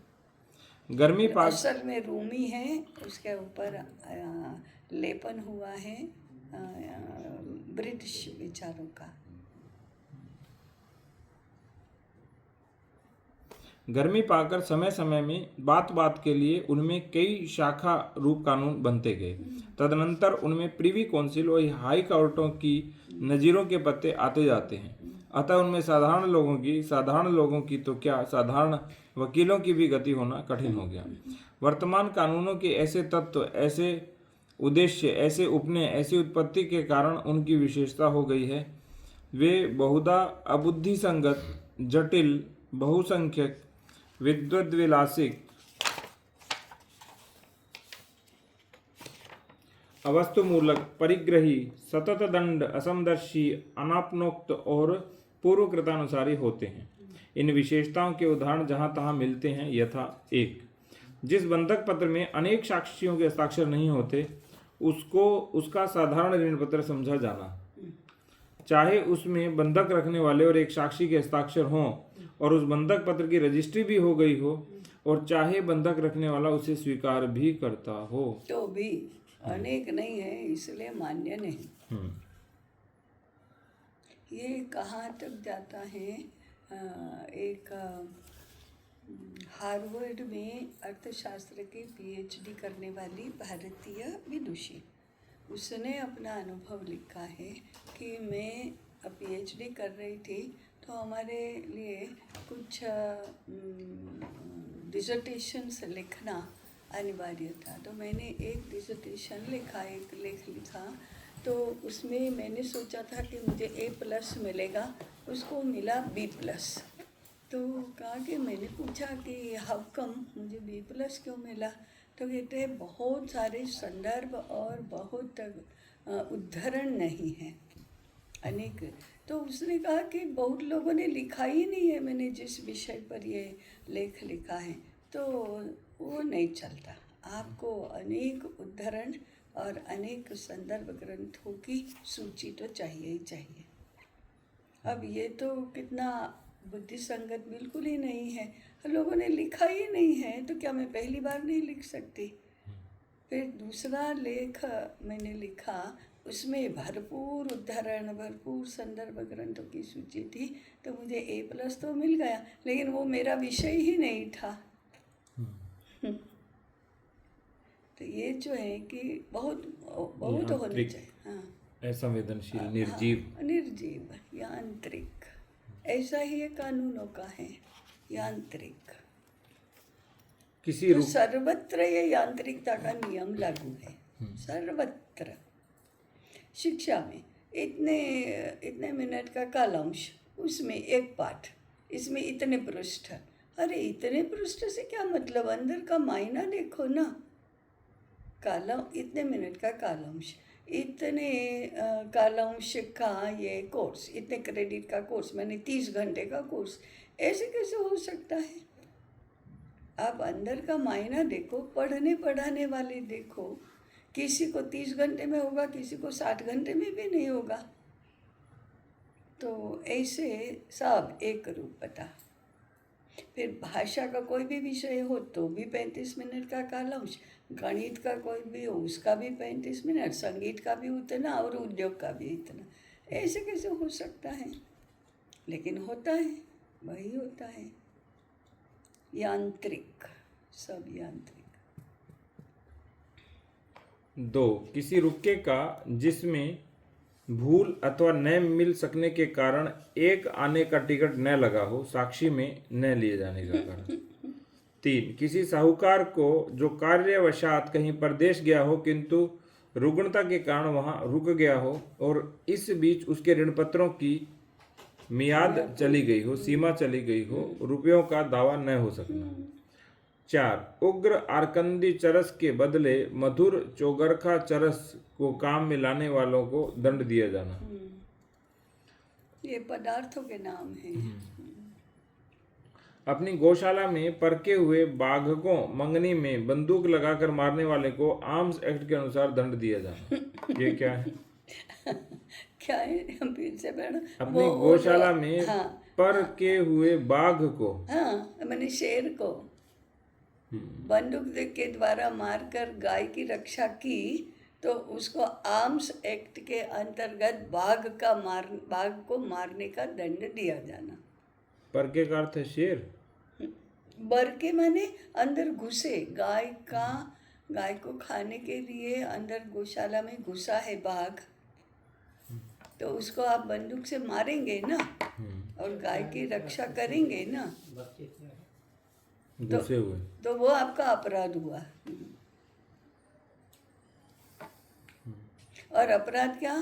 गर्मी पाक असल में रूमी है, उसके ऊपर लेपन हुआ है ब्रिटिश विचारों का। गर्मी पाकर समय समय में बात बात के लिए उनमें कई शाखा रूप कानून बनते गए। तदनंतर उनमें प्रिवी काउंसिल और हाई कोर्टों की नजीरों के पत्ते आते जाते हैं। अतः उनमें साधारण लोगों की तो क्या, साधारण वकीलों की भी गति होना कठिन हो गया। वर्तमान कानूनों के ऐसे तत्व, ऐसे उद्देश्य, ऐसे उपनय, ऐसी उत्पत्ति के कारण उनकी विशेषता हो गई है। वे बहुधा अबुद्धि संगत, जटिल, बहुसंख्यक, विद्वद्विलासिक, अवस्तुमूलक, परिग्रही, सतत दंड, असमदर्शी, अनापनोक्त और पूर्वकृतानुसारी होते हैं। इन विशेषताओं के उदाहरण जहां तहां मिलते हैं। यथा 1, जिस बंधक पत्र में अनेक साक्षियों के हस्ताक्षर नहीं होते उसको उसका साधारण ऋण पत्र समझा जाना, चाहे उसमें बंधक रखने वाले और एक साक्षी के हस्ताक्षर हों और उस बंधक पत्र की रजिस्ट्री भी हो गई हो, और चाहे बंधक रखने वाला उसे स्वीकार भी करता हो, तो भी अनेक नहीं है इसलिए मान्य नहीं। ये कहाँ तक जाता है? एक हार्वर्ड में अर्थशास्त्र की पीएचडी करने वाली भारतीय विदुषी, उसने अपना अनुभव लिखा है कि मैं पीएचडी कर रही थी तो हमारे लिए कुछ डिसर्टेशंस लिखना अनिवार्य था। तो मैंने एक डिसर्टेशन लिखा, एक लेख लिखा। तो उसमें मैंने सोचा था कि मुझे A+ मिलेगा, उसको मिला B+। तो कहा कि मैंने पूछा कि हाउ कम मुझे B+ क्यों मिला? तो कहते हैं बहुत सारे संदर्भ और बहुत उद्धरण नहीं है, अनेक। तो उसने कहा कि बहुत लोगों ने लिखा ही नहीं है मैंने जिस विषय पर ये लेख लिखा है, तो वो नहीं चलता। आपको अनेक उद्धरण और अनेक संदर्भ ग्रंथों की सूची तो चाहिए ही चाहिए। अब ये तो कितना बुद्धि संगत बिल्कुल ही नहीं है, लोगों ने लिखा ही नहीं है, तो क्या मैं पहली बार नहीं लिख सकती? फिर दूसरा लेख मैंने लिखा, उसमें भरपूर उद्धरण, भरपूर संदर्भ ग्रंथों की सूची थी, तो मुझे A+ तो मिल गया, लेकिन वो मेरा विषय ही नहीं था। तो ये जो है कि बहुत बहुत होना यांत्रिक, चाहिए। हाँ, असंवेदनशील, निर्जीव। निर्जीव, यांत्रिक, ऐसा ही ये कानूनों का है, यांत्रिक। किसी तो सर्वत्र ये यांत्रिकता का नियम लागू है, सर्वत्र। शिक्षा में इतने मिनट का कालांश, उसमें एक पाठ, इसमें इतने पृष्ठ। अरे इतने पृष्ठ से क्या मतलब? अंदर का मायना देखो ना। इतने मिनट का कालांश, इतने कालांश का ये कोर्स, इतने क्रेडिट का कोर्स, मैंने 30 घंटे का कोर्स, ऐसे कैसे हो सकता है? आप अंदर का मायना देखो, पढ़ने पढ़ाने वाले देखो। किसी को 30 घंटे में होगा, किसी को 60 घंटे में भी नहीं होगा। तो ऐसे सब एक रूपता। फिर भाषा का कोई भी विषय हो तो भी 35 मिनट का कालांश, गणित का कोई भी हो उसका भी 35 मिनट, संगीत का भी उतना और उद्योग का भी इतना। ऐसे कैसे हो सकता है? लेकिन होता है, वही होता है, यांत्रिक, सब यांत्रिक। 2. किसी रुके का जिसमें भूल अथवा न मिल सकने के कारण एक आने का टिकट न लगा हो, साक्षी में न लिए जाने का कारण। 3. किसी साहूकार को जो कार्यवशात कहीं परदेश गया हो किंतु रुग्णता के कारण वहां रुक गया हो और इस बीच उसके ऋण पत्रों की मियाद चली गई हो, सीमा चली गई हो, रुपयों का दावा न हो सकना। 4. उग्र आरकंदी चरस के बदले मधुर चौगरखा चरस को काम में लाने वालों को दंड दिया जाना। ये पदार्थों के नाम हैं। अपनी गौशाला में परके हुए बाघ को मंगनी में बंदूक लगाकर मारने वाले को आर्म्स एक्ट के अनुसार दंड दिया जाना। ये क्या है? क्या है? हम फिर से पढ़ो। अपनी गौशाला में हाँ, परके हुए बाघ को, हाँ, मैंने शेर को बंदूक के द्वारा मारकर गाय की रक्षा की, तो उसको आर्म्स एक्ट के अंतर्गत बाघ को मारने का दंड दिया जाना। परके का अर्थ है शेर। बर के माने अंदर घुसे, गाय को खाने के लिए अंदर गौशाला में घुसा है बाघ, तो उसको आप बंदूक से मारेंगे ना और गाय की रक्षा करेंगे ना, घुसे हुए, तो वो आपका अपराध हुआ। और अपराध क्या?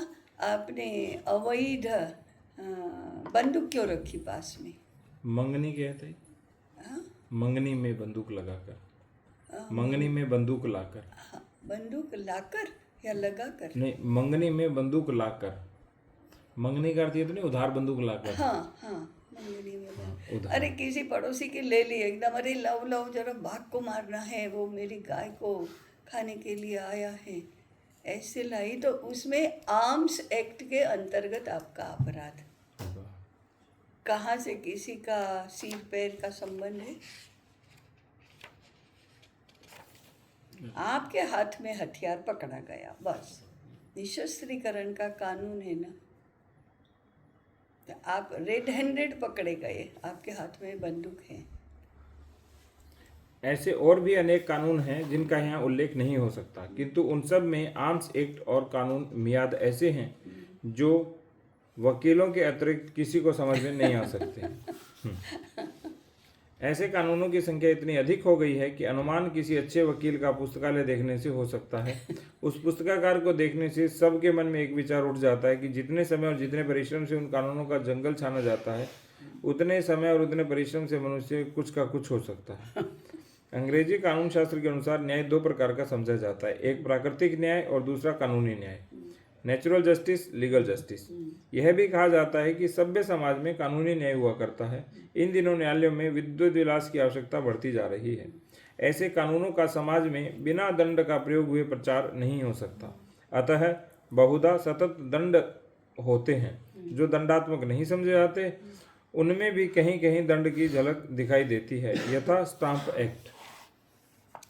आपने अवैध बंदूक क्यों रखी पास में? मंगनी कहते हैं। मंगनी में बंदूक लगाकर, मंगनी में बंदूक लाकर। हाँ, बंदूक लाकर या लगाकर? नहीं, मंगनी में बंदूक लाकर। मंगनी का अर्थ ये तो नहीं उधार बंदूक लाकर। हाँ हाँ, मंगनी में उधार। अरे किसी पड़ोसी की ले ली एकदम, अरे लव जरा बाघ को मारना है, वो मेरी गाय को खाने के लिए आया है, ऐसे लाई, तो उसमें आर्म्स एक्ट के अंतर्गत आपका अपराध। कहाँ से किसी का सिर पैर का संबंध है? आपके हाथ में हथियार पकड़ा गया, बस निशस्त्रीकरण का कानून है ना। तो आप रेड हैंडेड पकड़े गए, आपके हाथ में बंदूक है। ऐसे और भी अनेक कानून हैं जिनका यहाँ उल्लेख नहीं हो सकता, किंतु उन सब में आर्म्स एक्ट और कानून मियाद ऐसे हैं जो वकीलों के अतिरिक्त किसी को समझ में नहीं आ सकते। ऐसे कानूनों की संख्या इतनी अधिक हो गई है कि अनुमान किसी अच्छे वकील का पुस्तकालय देखने से हो सकता है। उस पुस्तकाकार को देखने से सबके मन में एक विचार उठ जाता है कि जितने समय और जितने परिश्रम से उन कानूनों का जंगल छाना जाता है, उतने समय और उतने परिश्रम से मनुष्य कुछ का कुछ हो सकता है। अंग्रेजी कानून शास्त्र के अनुसार न्याय दो प्रकार का समझा जाता है, एक प्राकृतिक न्याय और दूसरा कानूनी न्याय, नेचुरल जस्टिस, लीगल जस्टिस। यह भी कहा जाता है कि सभ्य समाज में कानूनी न्याय हुआ करता है। इन दिनों न्यायालयों में विद्युत विलास की आवश्यकता बढ़ती जा रही है। ऐसे कानूनों का समाज में बिना दंड का प्रयोग हुए प्रचार नहीं हो सकता। अतः बहुधा सतत दंड होते हैं जो दंडात्मक नहीं समझे जाते। उनमें भी कहीं कहीं दंड की झलक दिखाई देती है, यथा स्टाम्प एक्ट।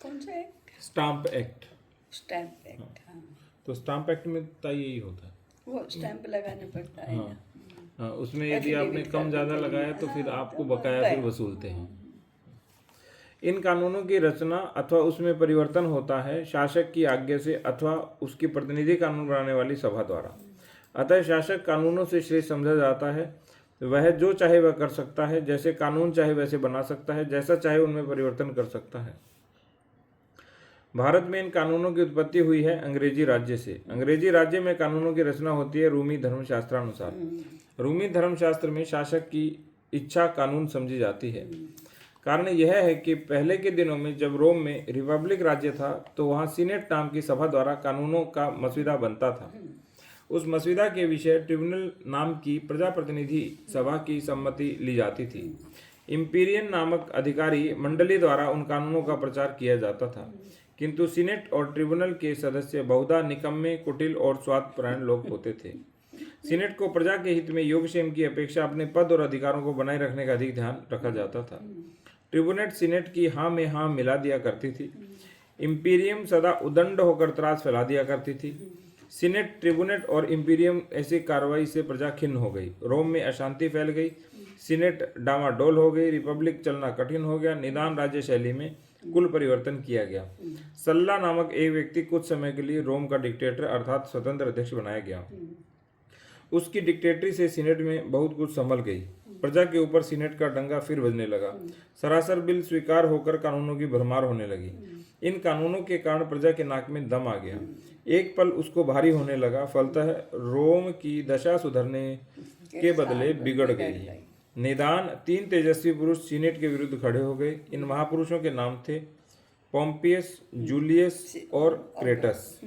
कौन सा act? Stamp act. Stamp act. हाँ, तो स्टाम्प एक्ट में तो यही होता है। वो स्टैम्प लगाना पड़ता है ना। हाँ, उसमें यदि आपने कम ज़्यादा लगाया तो फिर आपको बकाया फिर वसूलते हैं। इन कानूनों की रचना अथवा उसमें परिवर्तन होता है शासक की आज्ञा से अथवा उसकी प्रतिनिधि कानून बनाने वाली सभा द्वारा। अतः शासक कानूनों से श्रेष्ठ समझा जाता है। वह जो चाहे वह कर सकता है, जैसे कानून चाहे वैसे बना सकता है, जैसा चाहे उनमें परिवर्तन कर सकता है। भारत में इन कानूनों की उत्पत्ति हुई है अंग्रेजी राज्य से। अंग्रेजी राज्य में कानूनों की रचना होती है रूमी धर्मशास्त्रानुसार। रूमी धर्मशास्त्र में शासक की इच्छा कानून समझी जाती है। कारण यह है कि पहले के दिनों में जब रोम में रिपब्लिक राज्य था तो वहाँ सीनेट नाम की सभा द्वारा कानूनों का मसविदा बनता था। उस मसविदा के विषय ट्रिब्यूनल नाम की प्रजा प्रतिनिधि सभा की सम्मति ली जाती थी। इम्पीरियन नामक अधिकारी मंडली द्वारा उन कानूनों का प्रचार किया जाता था। किंतु सीनेट और ट्रिब्यूनल के सदस्य बहुधा निकम्मे, कुटिल और स्वार्थपरायण लोग होते थे। सीनेट को प्रजा के हित में योगक्षेम की अपेक्षा अपने पद और अधिकारों को बनाए रखने का अधिक ध्यान रखा जाता था। ट्रिब्यूनेट सीनेट की हाँ में हाँ मिला दिया करती थी। इम्पीरियम सदा उदंड होकर त्रास फैला दिया करती थी। सीनेट, ट्रिब्यूनेट और इम्पीरियम ऐसी कार्रवाई से प्रजा खिन्न हो गई। रोम में अशांति फैल गई। सीनेट डामाडोल हो गई। रिपब्लिक चलना कठिन हो गया। निदान राज्य शैली में कुल परिवर्तन किया गया। सल्ला नामक एक व्यक्ति कुछ समय के लिए रोम का डिक्टेटर अर्थात स्वतंत्र अध्यक्ष बनाया गया। उसकी डिक्टेटरी से सीनेट में बहुत कुछ संभल गई। प्रजा के ऊपर सीनेट का डंगा फिर बजने लगा। सरासर बिल स्वीकार होकर कानूनों की भरमार होने लगी। इन कानूनों के कारण प्रजा के नाक में दम आ गया। एक पल उसको भारी होने लगा। फलतः रोम की दशा सुधरने के बदले बिगड़ गई। निदान 3 तेजस्वी पुरुष सीनेट के विरुद्ध खड़े हो गए। इन महापुरुषों के नाम थे पोम्पियस, जूलियस और क्रेटस।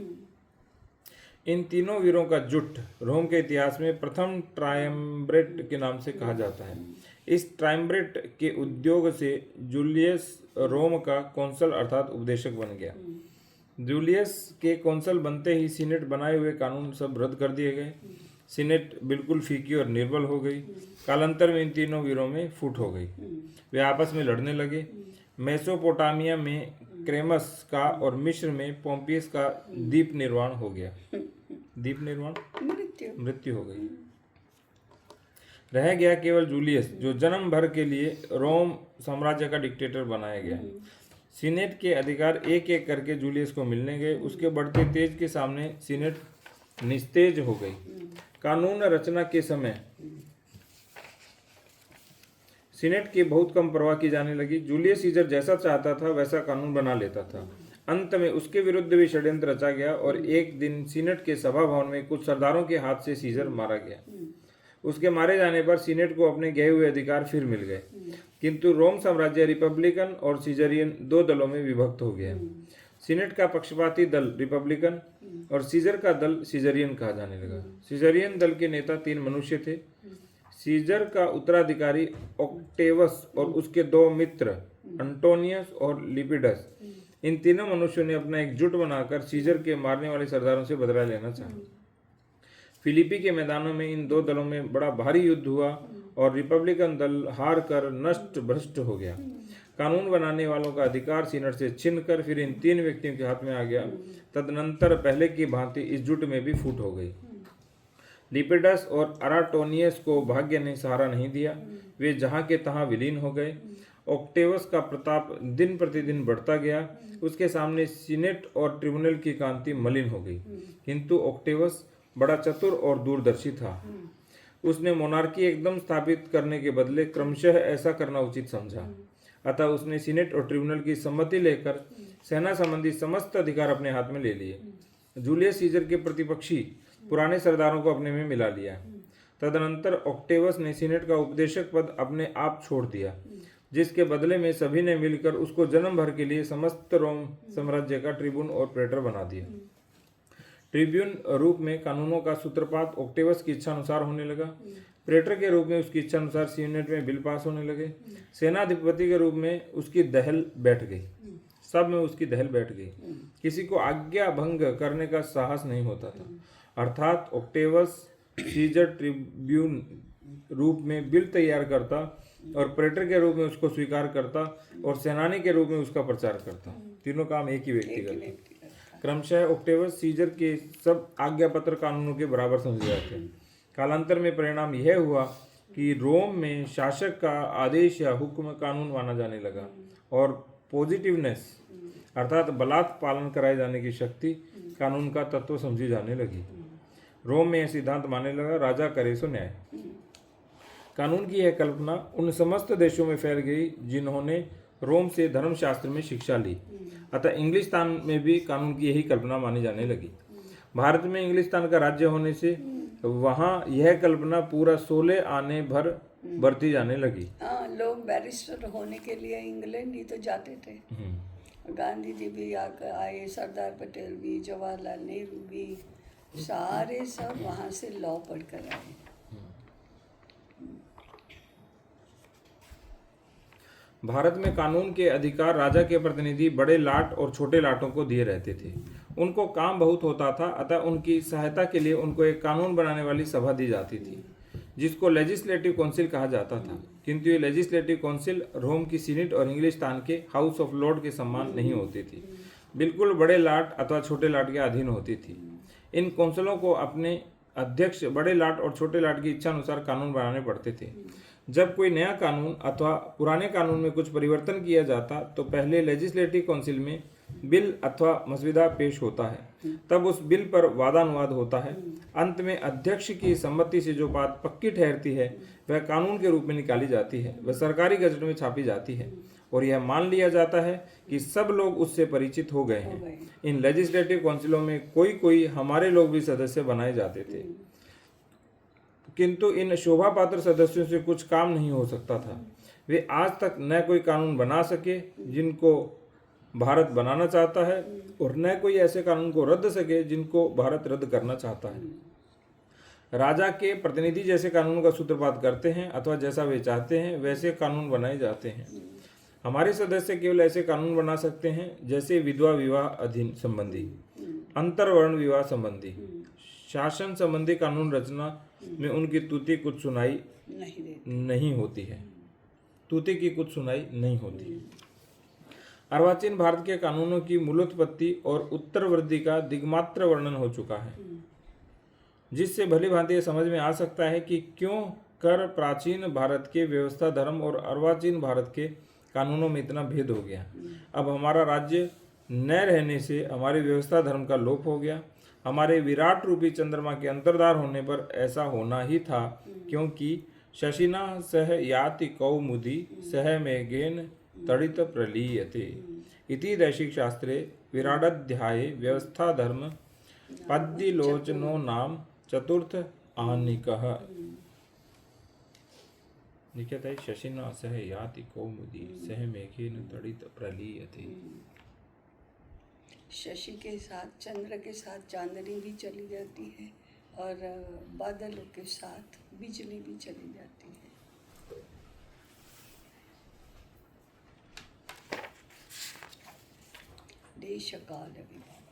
इन तीनों वीरों का जुट रोम के इतिहास में प्रथम ट्रायम्ब्रेट के नाम से कहा जाता है। इस ट्रायम्ब्रेट के उद्योग से जूलियस रोम का कौंसल अर्थात उपदेशक बन गया। जूलियस के कौंसल बनते ही सीनेट बनाए हुए कानून सब रद्द कर दिए गए। सीनेट बिल्कुल फीकी और निर्बल हो गई। कालांतर में इन तीनों वीरों में फूट हो गई। वे आपस में लड़ने लगे। मेसोपोटामिया में क्रेमस का और मिस्र में पोम्पियस का दीप निर्वाण हो गया। दीप निर्वाण मृत्यु हो गई। रह गया केवल जूलियस, जो जन्म भर के लिए रोम साम्राज्य का डिक्टेटर बनाया गया। सीनेट के अधिकार एक एक करके जूलियस को मिलने गए। उसके बढ़ते तेज के सामने सीनेट निस्तेज हो गई। कानून रचना के समय सीनेट की बहुत कम परवाह की जाने लगी। जूलियस सीजर जैसा चाहता था वैसा कानून बना लेता था। अंत में उसके विरुद्ध भी षड्यंत्र रचा गया और एक दिन सीनेट के सभा भवन में कुछ सरदारों के हाथ से सीजर मारा गया। उसके मारे जाने पर सीनेट को अपने गए हुए अधिकार फिर मिल गए। किंतु रोम साम्राज्य रिपब्लिकन और सीजरियन 2 दलों में विभक्त हो गया। सीनेट का पक्षपाती दल रिपब्लिकन और सीजर का दल सीजरियन कहा जाने लगा। सीजरियन दल के नेता 3 मनुष्य थे। सीजर का उत्तराधिकारी ऑक्टेवस और उसके 2 मित्र अंटोनियस और लिपिडस। इन तीनों मनुष्यों ने अपना एक जुट बनाकर सीजर के मारने वाले सरदारों से बदला लेना चाहा। फिलिपी के मैदानों में इन 2 दलों में बड़ा भारी युद्ध हुआ और रिपब्लिकन दल हार कर नष्ट भ्रष्ट हो गया। कानून बनाने वालों का अधिकार सीनेट से छीन कर फिर इन 3 व्यक्तियों के हाथ में आ गया। तदनंतर पहले की भांति इस जुट में भी फूट हो गई। लिपिडस और अराटोनियस को भाग्य ने सहारा नहीं दिया। वे जहाँ के तहाँ विलीन हो गए। ऑक्टेवस का प्रताप दिन प्रतिदिन बढ़ता गया। उसके सामने सीनेट और ट्रिब्यूनल की कांति मलिन हो गई। किंतु ऑक्टेवस बड़ा चतुर और दूरदर्शी था। उसने मोनार्की एकदम स्थापित करने के बदले क्रमशः ऐसा करना उचित समझा। अतः उसने सीनेट और ट्रिब्यूनल की सम्मति लेकर सेना संबंधी समस्त अधिकार अपने हाथ में ले लिए। जूलियस सीजर के प्रतिपक्षी पुराने सरदारों को अपने में मिला लिया। तदनंतर ऑक्टेवस ने सीनेट का उपदेशक पद अपने आप छोड़ दिया, जिसके बदले में सभी ने मिलकर उसको जन्म भर के लिए समस्त रोम साम्राज्य का ट्रिब्यून और प्रेटर बना दिया। ट्रिब्यून रूप में कानूनों का सूत्रपात ऑक्टेवस की इच्छा अनुसार होने लगा। प्रेटर के रूप में उसकी इच्छा अनुसार सीनेट में बिल पास होने लगे। सेनाधिपति के रूप में उसकी दहल बैठ गई, सब में उसकी दहल बैठ गई। किसी को आज्ञा भंग करने का साहस नहीं होता था। अर्थात ऑक्टेवस सीजर ट्रिब्यून रूप में बिल तैयार करता और प्रेटर के रूप में उसको स्वीकार करता और सेनानी के रूप में उसका प्रचार करता। तीनों काम एक ही व्यक्ति करता। क्रमशः ऑक्टेवस सीजर के सब आज्ञा पत्र कानूनों के बराबर समझे जाते। कालांतर में परिणाम यह हुआ कि रोम में शासक का आदेश या हुक्म कानून माना जाने लगा और पॉजिटिवनेस अर्थात बलात् पालन कराए जाने की शक्ति कानून का तत्व समझी जाने लगी। रोम में यह सिद्धांत मानने लगा, राजा करे सो न्याय। कानून की यह कल्पना उन समस्त देशों में फैल गई जिन्होंने रोम से धर्मशास्त्र में शिक्षा ली। अतः इंग्लिस्तान में भी कानून की यही कल्पना मानी जाने लगी। भारत में इंग्लिस्तान का राज्य होने से वहाँ यह कल्पना पूरा 16 आने भर बरती जाने लगी। हाँ, लोग बैरिस्टर होने के लिए इंग्लैंड ही तो जाते थे। गांधी जी भी आए, सरदार पटेल भी, जवाहरलाल नेहरू भी, सारे सब वहाँ से लॉ पढ़कर आए। भारत में कानून के अधिकार राजा के प्रतिनिधि बड़े लाट और छोटे लाटों को दिए रहते थे। उनको काम बहुत होता था, अतः उनकी सहायता के लिए उनको एक कानून बनाने वाली सभा दी जाती थी, जिसको लेजिस्लेटिव काउंसिल कहा जाता था। किंतु ये लेजिस्लेटिव काउंसिल रोम की सीनेट और इंग्लिस्तान के हाउस ऑफ लॉर्ड के समान नहीं होती थी, बिल्कुल बड़े लाट अथवा छोटे लाट के अधीन होती थी। इन काउंसिलों को अपने अध्यक्ष बड़े लाट और छोटे लाट की इच्छा अनुसार कानून बनाने पड़ते थे। जब कोई नया कानून अथवा पुराने कानून में कुछ परिवर्तन किया जाता तो पहले लेजिस्लेटिव काउंसिल में बिल अथवा मसविदा पेश होता है, तब उस बिल पर वादानुवाद होता है। अंत में अध्यक्ष की सम्मति से जो बात पक्की ठहरती है वह कानून के रूप में निकाली जाती है, वह सरकारी गजट में छापी जाती है और यह मान लिया जाता है कि सब लोग उससे परिचित हो गए हैं। इन लेजिस्लेटिव काउंसिलों में कोई हमारे लोग भी सदस्य बनाए जाते थे, किंतु इन शोभा पात्र सदस्यों से कुछ काम नहीं हो सकता था। वे आज तक न कोई कानून बना सके जिनको भारत बनाना चाहता है और न कोई ऐसे कानून को रद्द सके जिनको भारत रद्द करना चाहता है। राजा के प्रतिनिधि जैसे कानून का सूत्रपात करते हैं अथवा जैसा वे चाहते हैं वैसे कानून बनाए जाते हैं। हमारे सदस्य केवल ऐसे कानून बना सकते हैं जैसे विधवा विवाह अधीन संबंधी, अंतरवर्ण विवाह संबंधी, शासन संबंधी कानून रचना में उनकी तूती कुछ सुनाई नहीं होती है। तूती की कुछ सुनाई नहीं होती। अर्वाचीन भारत के कानूनों की मूलोत्पत्ति और उत्तरवृद्धि का दिग्मात्र वर्णन हो चुका है, जिससे भली भांति यह समझ में आ सकता है कि क्यों कर प्राचीन भारत के व्यवस्था धर्म और अर्वाचीन भारत के कानूनों में इतना भेद हो गया। अब हमारा राज्य न रहने से हमारी व्यवस्था धर्म का लोप हो गया। हमारे विराट रूपी चंद्रमा के अंतर्धार होने पर ऐसा होना ही था, क्योंकि शशिना सह याति कौमुदी सह मेघेन तड़ित प्रलीयते इति दैशिक शास्त्रे विराडाध्याये व्यवस्था धर्म पद्यलोचनो नाम चतुर्थ आनिकः। लिखा था शशिना सह याति कौमुदी सह मेघेन तड़ित प्रलीयते। शशि के साथ चंद्र के साथ चांदनी भी चली जाती है और बादलों के साथ बिजली भी चली जाती है। देश काल विभाग।